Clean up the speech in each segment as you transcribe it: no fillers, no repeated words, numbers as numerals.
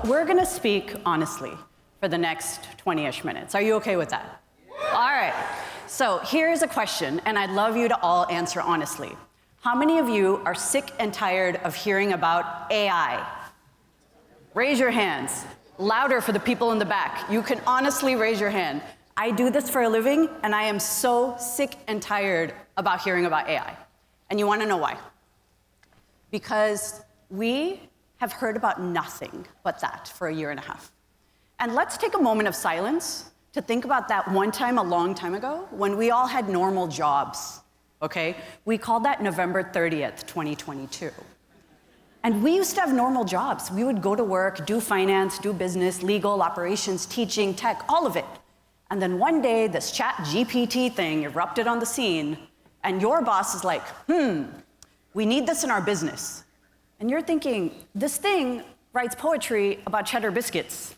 So we're going to speak honestly for the next 20-ish minutes. Are you okay with that? All right. So here's a question, and I'd love you to all answer honestly. How many of you are sick and tired of hearing about AI? Raise your hands. Louder for the people in the back. You can honestly raise your hand. I do this for a living, and I am so sick and tired about hearing about AI. And you want to know why? Because we have heard about nothing but that for a year and a half. And let's take a moment of silence to think about that one time a long time ago when we all had normal jobs, okay? We called that November 30th, 2022. And we used to have normal jobs. We would go to work, do finance, do business, legal, operations, teaching, tech, all of it. And then one day, this ChatGPT thing erupted on the scene, and your boss is like, we need this in our business. And you're thinking, this thing writes poetry about cheddar biscuits.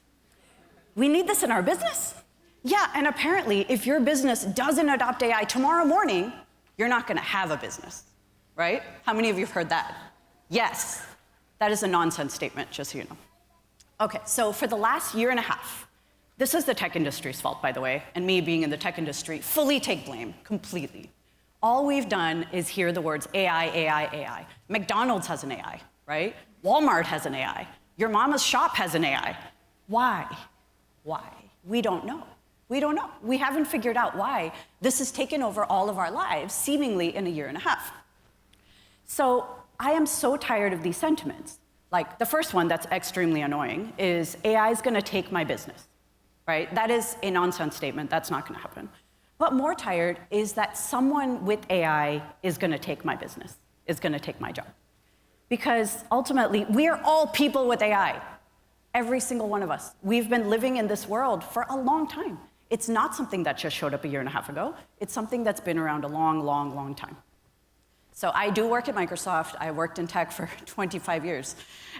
We need this in our business? Yeah, and apparently, if your business doesn't adopt AI tomorrow morning, you're not gonna have a business, right? How many of you have heard that? Yes, that is a nonsense statement, just so you know. Okay, so for the last year and a half, this is the tech industry's fault, by the way, and me being in the tech industry, fully take blame, completely. All we've done is hear the words AI, AI, AI. McDonald's has an AI, right? Walmart has an AI. Your mama's shop has an AI. Why? Why? We don't know. We don't know. We haven't figured out why this has taken over all of our lives, seemingly in a year and a half. So I am so tired of these sentiments. Like, the first one that's extremely annoying is AI is gonna take my business, right? That is a nonsense statement. That's not gonna happen. But more tired is that someone with AI is gonna take my business, is gonna take my job. Because ultimately, we are all people with AI. Every single one of us. We've been living in this world for a long time. It's not something that just showed up a year and a half ago. It's something that's been around a long, long, long time. So I do work at Microsoft. I worked in tech for 25 years.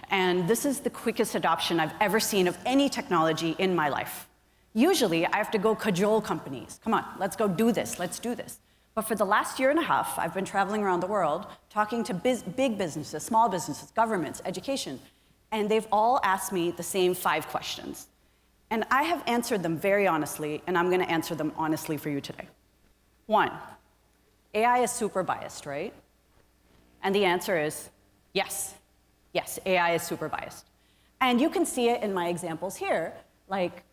And this is the quickest adoption I've ever seen of any technology in my life. Usually, I have to go cajole companies. Come on, let's go do this, let's do this. But for the last year and a half, I've been traveling around the world, talking to big businesses, small businesses, governments, education, and they've all asked me the same 5 questions. And I have answered them very honestly, and I'm gonna answer them honestly for you today. 1, AI is super biased, right? And the answer is yes. Yes, AI is super biased. And you can see it in my examples here. Like,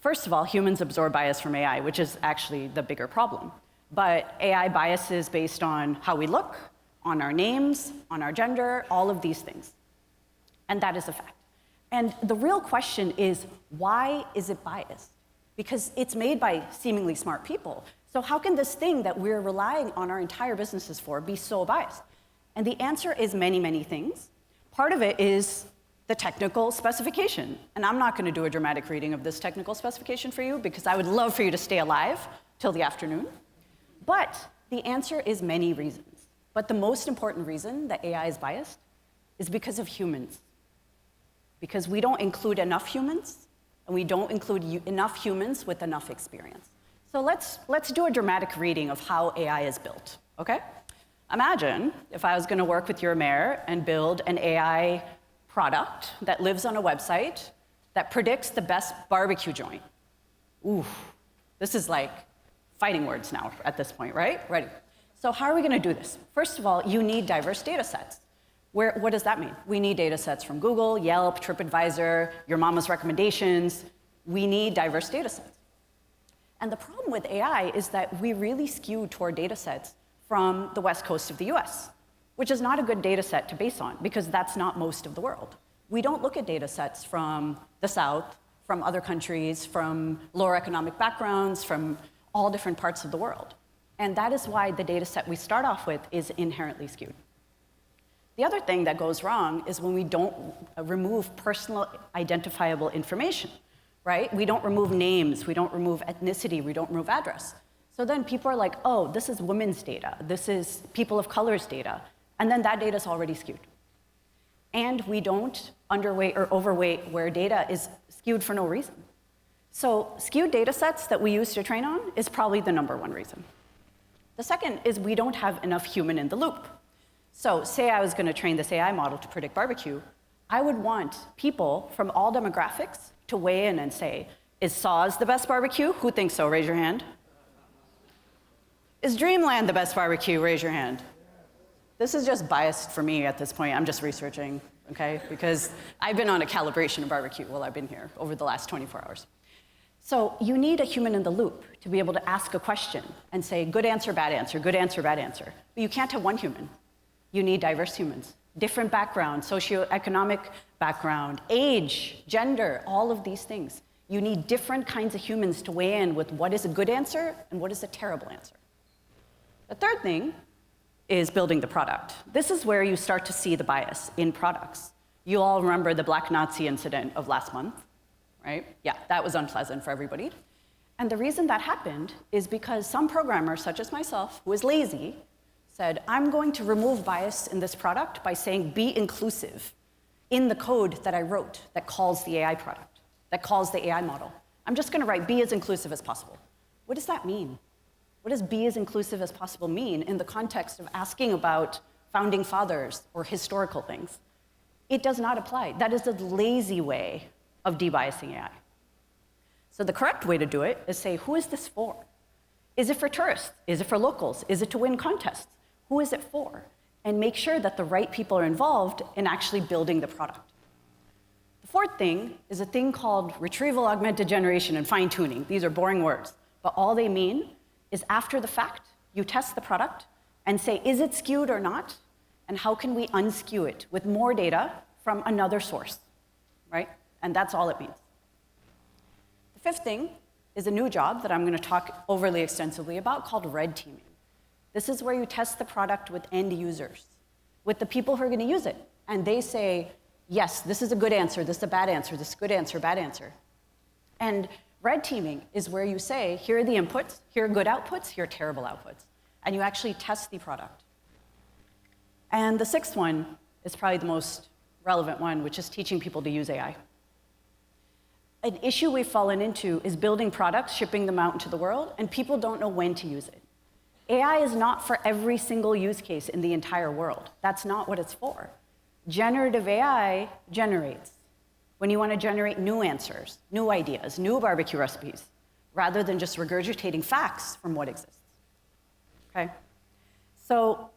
first of all, humans absorb bias from AI, which is actually the bigger problem. But AI bias is based on how we look, on our names, on our gender, all of these things. And that is a fact. And the real question is, why is it biased? Because it's made by seemingly smart people. So how can this thing that we're relying on our entire businesses for be so biased? And the answer is many, many things. Part of it is the technical specification. And I'm not gonna do a dramatic reading of this technical specification for you because I would love for you to stay alive till the afternoon. But the answer is many reasons. But the most important reason that AI is biased is because of humans. Because we don't include enough humans, and we don't include enough humans with enough experience. So let's do a dramatic reading of how AI is built, okay? Imagine if I was gonna work with your mayor and build an AI product that lives on a website that predicts the best barbecue joint. Ooh, this is like fighting words now at this point, right? Ready. So how are we gonna do this? First of all, you need diverse data sets. What does that mean? We need data sets from Google, Yelp, TripAdvisor, your mama's recommendations. We need diverse data sets. And the problem with AI is that we really skew toward data sets from the West Coast of the US, which is not a good data set to base on because that's not most of the world. We don't look at data sets from the South, from other countries, from lower economic backgrounds, from all different parts of the world. And that is why the data set we start off with is inherently skewed. The other thing that goes wrong is when we don't remove personal identifiable information, right? We don't remove names, we don't remove ethnicity, we don't remove address. So then people are like, oh, this is women's data, this is people of color's data, and then that data is already skewed. And we don't underweight or overweight where data is skewed for no reason. So skewed data sets that we use to train on is probably the #1 reason. The second is we don't have enough human in the loop. So say I was gonna train this AI model to predict barbecue, I would want people from all demographics to weigh in and say, is Saws the best barbecue? Who thinks so? Raise your hand. Is Dreamland the best barbecue? Raise your hand. This is just biased for me at this point. I'm just researching, okay? Because I've been on a calibration of barbecue while I've been here over the last 24 hours. So you need a human in the loop to be able to ask a question and say, good answer, bad answer, good answer, bad answer. But you can't have one human. You need diverse humans. Different background, socioeconomic background, age, gender, all of these things. You need different kinds of humans to weigh in with what is a good answer and what is a terrible answer. The third thing is building the product. This is where you start to see the bias in products. You all remember the Black Nazi incident of last month, right? Yeah, that was unpleasant for everybody. And the reason that happened is because some programmer, such as myself, who is lazy, said, I'm going to remove bias in this product by saying be inclusive in the code that I wrote that calls the AI product, that calls the AI model. I'm just going to write be as inclusive as possible. What does that mean? What does be as inclusive as possible mean in the context of asking about founding fathers or historical things? It does not apply. That is a lazy way of debiasing AI. So the correct way to do it is say, who is this for? Is it for tourists? Is it for locals? Is it to win contests? Who is it for? And make sure that the right people are involved in actually building the product. The fourth thing is a thing called retrieval augmented generation and fine-tuning. These are boring words, but all they mean is after the fact, you test the product and say, is it skewed or not? And how can we unskew it with more data from another source, right? And that's all it means. The fifth thing is a new job that I'm going to talk overly extensively about called red teaming. This is where you test the product with end users, with the people who are going to use it. And they say, yes, this is a good answer, this is a bad answer, this is a good answer, bad answer. And red teaming is where you say, here are the inputs, here are good outputs, here are terrible outputs. And you actually test the product. And the sixth one is probably the most relevant one, which is teaching people to use AI. An issue we've fallen into is building products, shipping them out into the world, and people don't know when to use it. AI is not for every single use case in the entire world. That's not what it's for. Generative AI generates when you want to generate new answers, new ideas, new barbecue recipes, rather than just regurgitating facts from what exists. Okay? So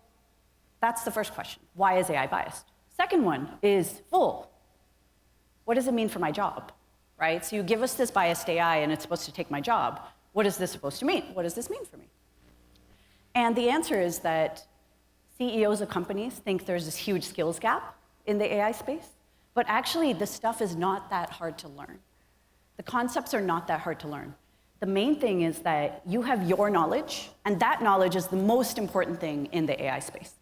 that's the first question. Why is AI biased? Second one is full. What does it mean for my job? Right? So you give us this biased AI and it's supposed to take my job. What is this supposed to mean? What does this mean for me? And the answer is that CEOs of companies think there's this huge skills gap in the AI space, but actually this stuff is not that hard to learn. The concepts are not that hard to learn. The main thing is that you have your knowledge, and that knowledge is the most important thing in the AI space.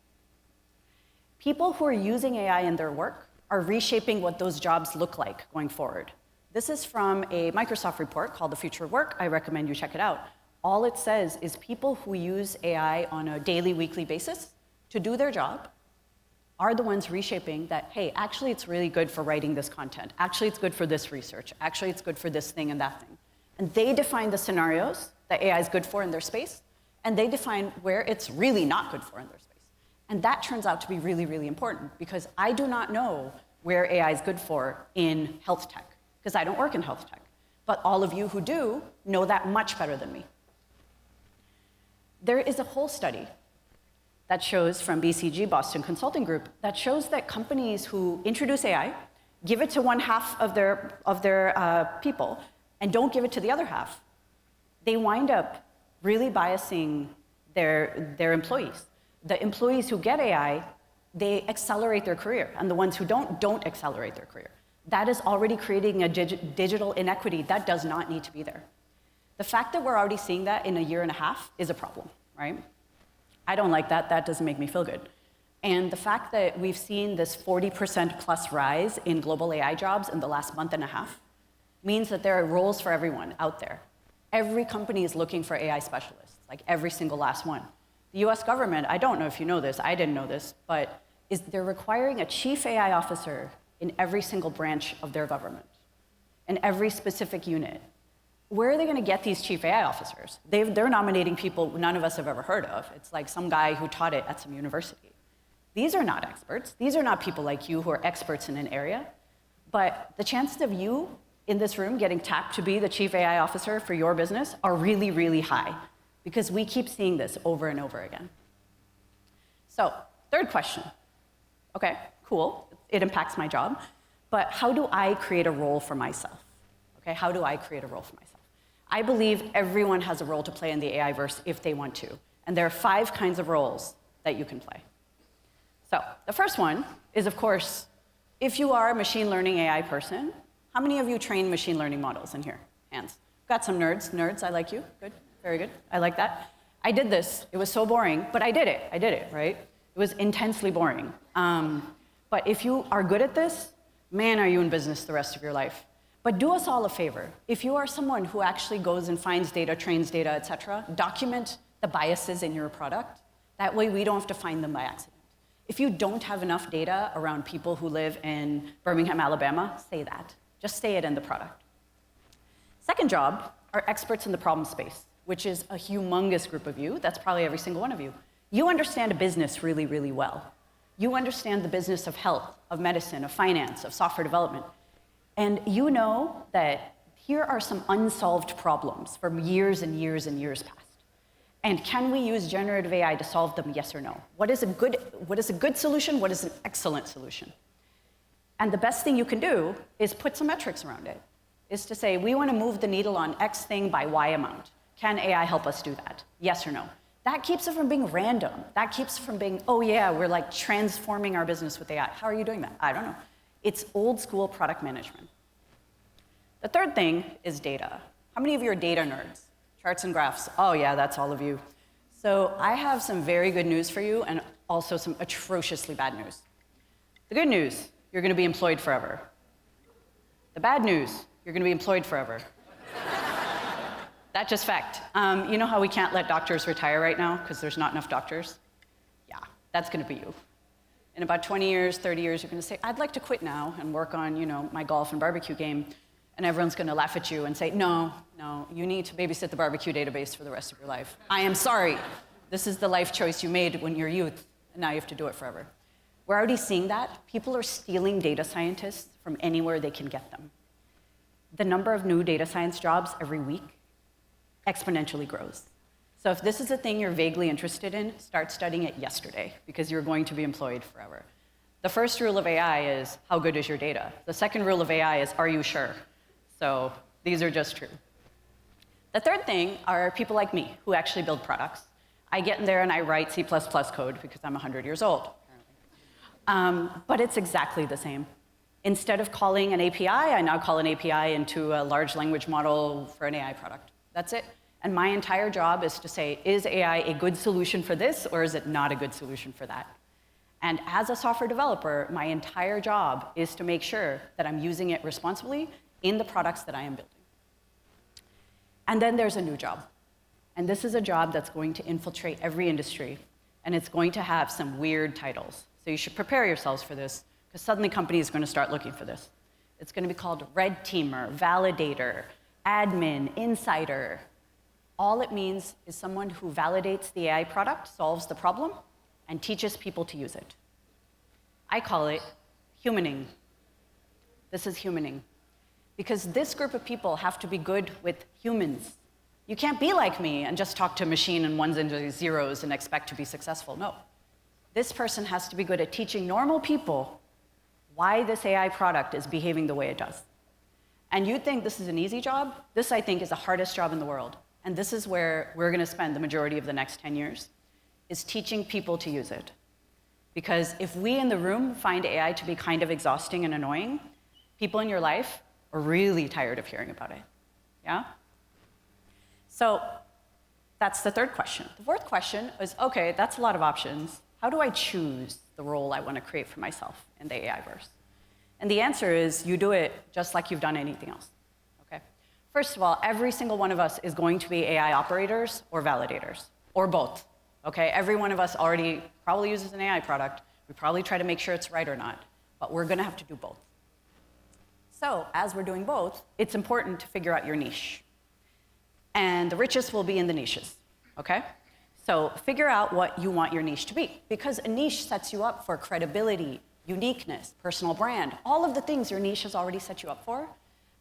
People who are using AI in their work are reshaping what those jobs look like going forward. This is from a Microsoft report called The Future of Work. I recommend you check it out. All it says is people who use AI on a daily, weekly basis to do their job are the ones reshaping that, hey, actually it's really good for writing this content. Actually it's good for this research. Actually it's good for this thing and that thing. And they define the scenarios that AI is good for in their space, and they define where it's really not good for in their space. And that turns out to be really, really important, because I do not know where AI is good for in health tech, because I don't work in health tech. But all of you who do know that much better than me. There is a whole study that shows from BCG, Boston Consulting Group, that shows that companies who introduce AI, give it to one half of their people, and don't give it to the other half, they wind up really biasing their employees. The employees who get AI, they accelerate their career, and the ones who don't accelerate their career. That is already creating a digital inequity that does not need to be there. The fact that we're already seeing that in a year and a half is a problem, right? I don't like that. That doesn't make me feel good. And the fact that we've seen this 40% plus rise in global AI jobs in the last month and a half means that there are roles for everyone out there. Every company is looking for AI specialists, like every single last one. The US government, I don't know if you know this, I didn't know this, but they're requiring a chief AI officer in every single branch of their government, in every specific unit. Where are they going to get these chief AI officers? They're nominating people none of us have ever heard of. It's like some guy who taught it at some university. These are not experts. These are not people like you who are experts in an area. But the chances of you in this room getting tapped to be the chief AI officer for your business are really, really high, because we keep seeing this over and over again. So, third question. Okay, cool. It impacts my job. But how do I create a role for myself? Okay, how do I create a role for myself? I believe everyone has a role to play in the AI-verse if they want to. And there are 5 kinds of roles that you can play. So the first one is, of course, if you are a machine learning AI person, how many of you train machine learning models in here? Hands. Got some nerds. Nerds, I like you. Good, very good. I like that. I did this. It was so boring, but I did it, right? It was intensely boring. But if you are good at this, man, are you in business the rest of your life. But do us all a favor. If you are someone who actually goes and finds data, trains data, et cetera, document the biases in your product. That way we don't have to find them by accident. If you don't have enough data around people who live in Birmingham, Alabama, say that. Just say it in the product. Second job are experts in the problem space, which is a humongous group of you. That's probably every single one of you. You understand a business really, really well. You understand the business of health, of medicine, of finance, of software development. And you know that here are some unsolved problems from years and years and years past. And can we use generative AI to solve them, yes or no? What is a good solution? What is an excellent solution? And the best thing you can do is put some metrics around it, is to say, we want to move the needle on X thing by Y amount. Can AI help us do that? Yes or no? That keeps it from being random. That keeps it from being, oh yeah, we're like transforming our business with AI. How are you doing that? I don't know. It's old school product management. The third thing is data. How many of you are data nerds? Charts and graphs. Oh yeah, that's all of you. So I have some very good news for you and also some atrociously bad news. The good news, you're going to be employed forever. The bad news, you're going to be employed forever. That's just fact. You know how we can't let doctors retire right now because there's not enough doctors? Yeah, that's going to be you. In about 20 years, 30 years, you're going to say, I'd like to quit now and work on, my golf and barbecue game. And everyone's going to laugh at you and say, no, you need to babysit the barbecue database for the rest of your life. I am sorry. This is the life choice you made when you're youth, and now you have to do it forever. We're already seeing that. People are stealing data scientists from anywhere they can get them. The number of new data science jobs every week exponentially grows. So if this is a thing you're vaguely interested in, start studying it yesterday, because you're going to be employed forever. The first rule of AI is, how good is your data? The second rule of AI is, are you sure? So these are just true. The third thing are people like me who actually build products. I get in there and I write C++ code because I'm 100 years old. But it's exactly the same. Instead of calling an API, I now call an API into a large language model for an AI product. That's it. And my entire job is to say, is AI a good solution for this, or is it not a good solution for that? And as a software developer, my entire job is to make sure that I'm using it responsibly in the products that I am building. And then there's a new job. And this is a job that's going to infiltrate every industry, and it's going to have some weird titles. So you should prepare yourselves for this, because suddenly companies are going to start looking for this. It's going to be called red teamer, validator, admin, insider. All it means is someone who validates the AI product, solves the problem, and teaches people to use it. I call it humaning. This is humaning. Because this group of people have to be good with humans. You can't be like me and just talk to a machine and ones and zeros and expect to be successful. No. This person has to be good at teaching normal people why this AI product is behaving the way it does. And you think this is an easy job? This, I think, is the hardest job in the world. And this is where we're going to spend the majority of the next 10 years, is teaching people to use it. Because if we in the room find AI to be kind of exhausting and annoying, people in your life are really tired of hearing about it. Yeah? So that's the third question. The fourth question is, okay, that's a lot of options. How do I choose the role I want to create for myself in the AI-verse? And the answer is, you do it just like you've done anything else. Okay? First of all, every single one of us is going to be AI operators or validators, or both. Okay? Every one of us already probably uses an AI product. We probably try to make sure it's right or not, but we're going to have to do both. So as we're doing both, it's important to figure out your niche. And the richest will be in the niches. Okay? So figure out what you want your niche to be, because a niche sets you up for credibility, uniqueness, personal brand, all of the things your niche has already set you up for.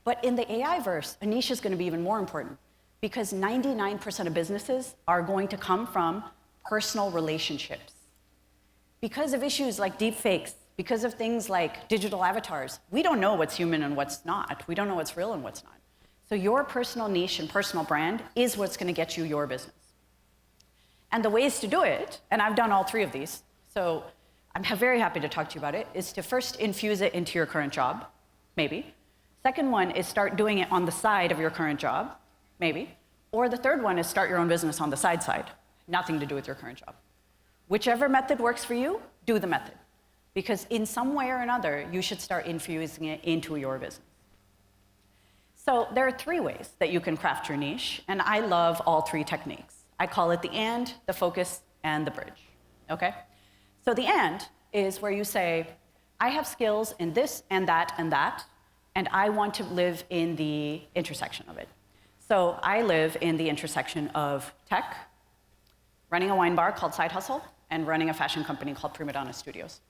But in the AI verse, a niche is going to be even more important, because 99% of businesses are going to come from personal relationships. Because of issues like deepfakes, because of things like digital avatars, we don't know what's human and what's not. We don't know what's real and what's not. So your personal niche and personal brand is what's going to get you your business. And the ways to do it, and I've done all three of these, so I'm very happy to talk to you about it, is to first infuse it into your current job, maybe. Second one is start doing it on the side of your current job, maybe. Or the third one is start your own business on the side, nothing to do with your current job. Whichever method works for you, do the method. Because in some way or another, you should start infusing it into your business. So there are three ways that you can craft your niche, and I love all three techniques. I call it the and, the focus, and the bridge, okay? So the and is where you say, I have skills in this and that, and I want to live in the intersection of it. So I live in the intersection of tech, running a wine bar called Side Hustle, and running a fashion company called Prima Donna Studios.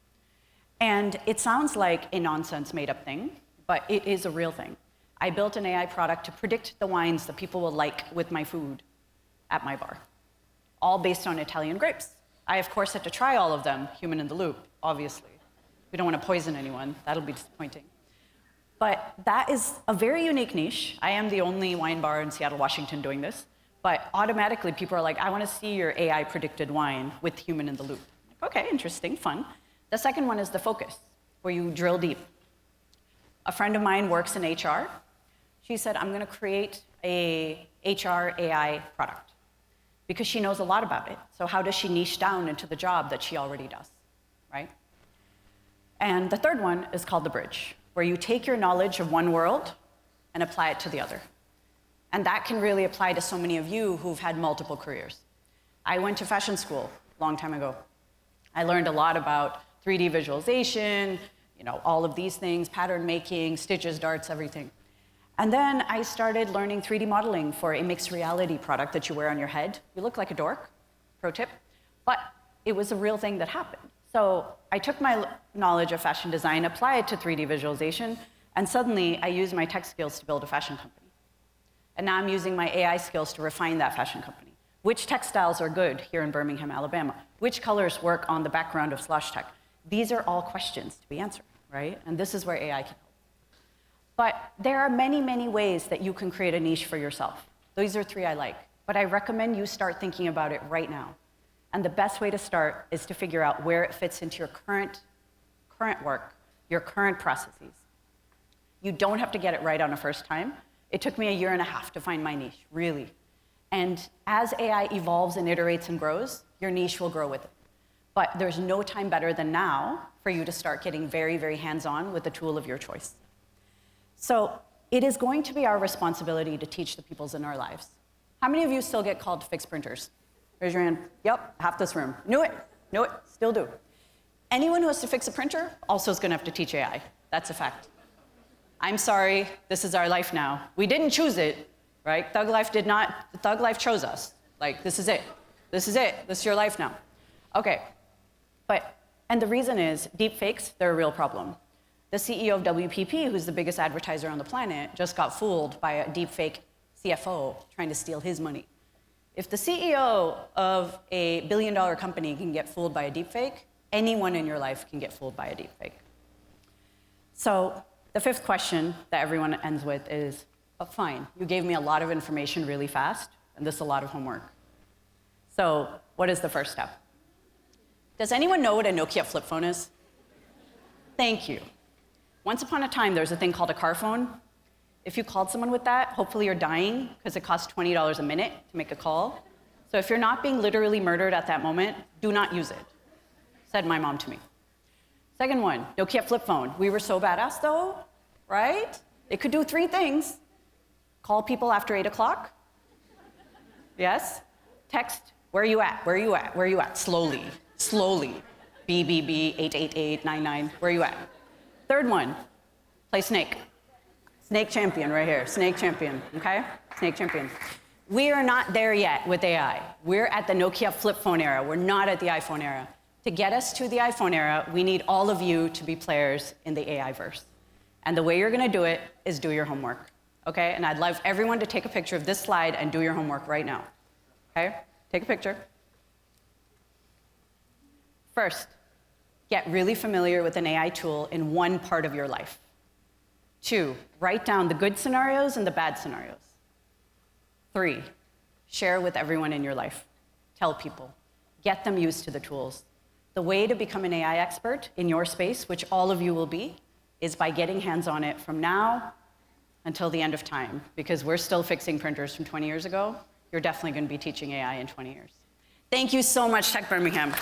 And it sounds like a nonsense made-up thing, but it is a real thing. I built an AI product to predict the wines that people will like with my food at my bar, all based on Italian grapes. I, of course, had to try all of them, human in the loop, obviously. We don't want to poison anyone. That'll be disappointing. But that is a very unique niche. I am the only wine bar in Seattle, Washington doing this. But automatically, people are like, I want to see your AI-predicted wine with human in the loop. Like, okay, interesting, fun. The second one is the focus, where you drill deep. A friend of mine works in HR. She said, I'm going to create a HR AI product, because she knows a lot about it. So how does she niche down into the job that she already does, right? And the third one is called the bridge, where you take your knowledge of one world and apply it to the other. And that can really apply to so many of you who've had multiple careers. I went to fashion school a long time ago. I learned a lot about 3D visualization, all of these things, pattern making, stitches, darts, everything. And then I started learning 3D modeling for a mixed reality product that you wear on your head. You look like a dork, pro tip, but it was a real thing that happened. So I took my knowledge of fashion design, applied it to 3D visualization, and suddenly I used my tech skills to build a fashion company. And now I'm using my AI skills to refine that fashion company. Which textiles are good here in Birmingham, Alabama? Which colors work on the background of Sloss Tech? These are all questions to be answered, right? And this is where AI can help. But there are many, many ways that you can create a niche for yourself. These are three I like. But I recommend you start thinking about it right now. And the best way to start is to figure out where it fits into your current work, your current processes. You don't have to get it right on a first time. It took me a year and a half to find my niche, really. And as AI evolves and iterates and grows, your niche will grow with it. But there's no time better than now for you to start getting very, very hands-on with the tool of your choice. So it is going to be our responsibility to teach the peoples in our lives. How many of you still get called to fix printers? Raise your hand. Yep, half this room. Knew it, still do. Anyone who has to fix a printer also is going to have to teach AI. That's a fact. I'm sorry, this is our life now. We didn't choose it, right? Thug Life did not, Thug Life chose us. Like, this is it. This is your life now. Okay, and the reason is, deepfakes, they're a real problem. The CEO of WPP, who's the biggest advertiser on the planet, just got fooled by a deepfake CFO trying to steal his money. If the CEO of a billion-dollar company can get fooled by a deepfake, anyone in your life can get fooled by a deepfake. So the fifth question that everyone ends with is, oh, fine, you gave me a lot of information really fast, and this is a lot of homework. So what is the first step? Does anyone know what a Nokia flip phone is? Thank you. Once upon a time, there was a thing called a car phone. If you called someone with that, hopefully you're dying, because it costs $20 a minute to make a call. So if you're not being literally murdered at that moment, do not use it, said my mom to me. Second one, Nokia flip phone. We were so badass though, right? It could do three things. Call people after 8 o'clock. Yes. Text, where are you at? Where are you at? Where are you at? Slowly. BBB 88899. Where are you at? Third one, play Snake. Snake champion right here. Snake champion, okay? Snake champion. We are not there yet with AI. We're at the Nokia flip phone era. We're not at the iPhone era. To get us to the iPhone era, we need all of you to be players in the AI verse. And the way you're going to do it is do your homework, okay? And I'd love everyone to take a picture of this slide and do your homework right now, okay? Take a picture. First, get really familiar with an AI tool in one part of your life. 2, write down the good scenarios and the bad scenarios. 3, share with everyone in your life. Tell people. Get them used to the tools. The way to become an AI expert in your space, which all of you will be, is by getting hands on it from now until the end of time, because we're still fixing printers from 20 years ago. You're definitely going to be teaching AI in 20 years. Thank you so much, Tech Birmingham.